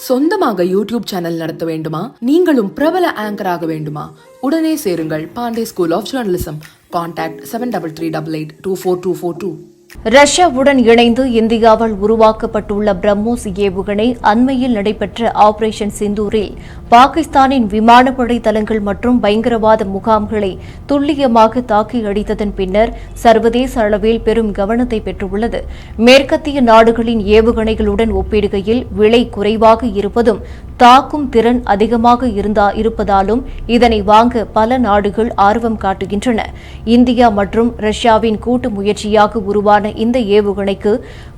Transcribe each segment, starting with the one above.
சொந்தமாக YouTube channel நடத்த வேண்டுமா? நீங்களும் பிரபல ஆங்கர் ஆக வேண்டுமா? உடனே சேருங்கள் Pandey school of journalism. Contact 7338824242. ரஷ்யாவுடன் இணைந்து இந்தியாவால் உருவாக்கப்பட்டுள்ள பிரம்மோஸ் ஏவுகணை அண்மையில் நடைபெற்ற ஆபரேஷன் சிந்தூரில் பாகிஸ்தானின் விமானப்படை தளங்கள் மற்றும் பயங்கரவாத முகாம்களை துல்லியமாக தாக்கி அடித்ததன் பின்னர் சர்வதேச அளவில் பெரும் கவனத்தை பெற்றுள்ளது. மேற்கத்திய நாடுகளின் ஏவுகணைகளுடன் ஒப்பிடுகையில் விலை குறைவாக இருப்பதும் தாக்கும் திறன் அதிகமாக இருப்பதாலும் இதனை வாங்க பல நாடுகள் ஆர்வம் காட்டுகின்றன. இந்தியா மற்றும் ரஷ்யாவின் கூட்டு முயற்சியாக உருவான இந்த ஏவுகணைக்கு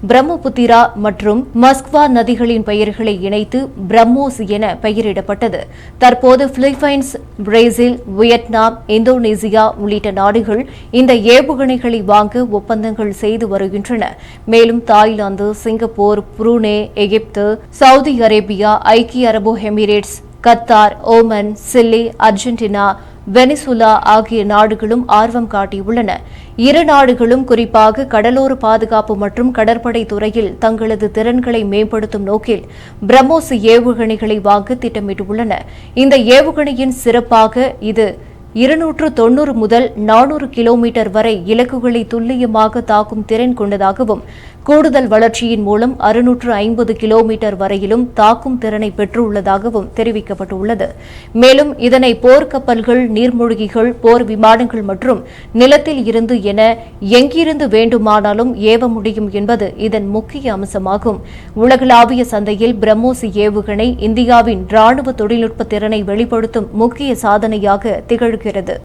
பிரம்மபுத்திரா மற்றும் மஸ்க்வா நதிகளின் பெயர்களை இணைத்து பிரம்மோஸ் என பெயரிடப்பட்டது. தற்போது பிலிப்பைன்ஸ், பிரேசில், வியட்நாம், இந்தோனேசியா உள்ளிட்ட நாடுகள் இந்த ஏவுகணைகளை வாங்க ஒப்பந்தங்கள் செய்து வருகின்றன. மேலும் தாய்லாந்து, சிங்கப்பூர், புரூனே, எகிப்து, சவுதி அரேபியா, ஐக்கிய அரபு Emirates, Qatar, Oman, chilli, Argentina, Venezuela ஆகிய நாடுகளும் ஆர்வம் காட்டியுள்ளன. இரு நாடுகளும் குறிப்பாக கடலோர பாதுகாப்பு மற்றும் கடற்படை துறையில் தங்களது திறன்களை மேம்படுத்தும் நோக்கில் பிரம்மோஸ் ஏவுகணைகளை வாங்க திட்டமிட்டுள்ளன. இந்த ஏவுகணையின் சிறப்பாக இது 290 முதல் 400 கிலோமீட்டர் வரை இலக்குகளை துல்லியமாக தாக்கும் திறன் கொண்டதாகவும் கூடுதல் வளர்ச்சியின் மூலம் 650 கிலோமீட்டர் வரையிலும் தாக்கும் திறனை பெற்றுள்ளதாகவும் தெரிவிக்கப்பட்டுள்ளது. மேலும் இதனை போர்க்கப்பல்கள், நீர்மூழ்கிகள், போர் விமானங்கள் மற்றும் நிலத்தில் இருந்து என எங்கிருந்து வேண்டுமானாலும் ஏவ முடியும் என்பது இதன் முக்கிய அம்சமாகும். உலகளாவிய சந்தையில் பிரம்மோஸ் ஏவுகணை இந்தியாவின் ராணுவ தொழில்நுட்ப திறனை வெளிப்படுத்தும் முக்கிய சாதனையாக திகழ்கிறது.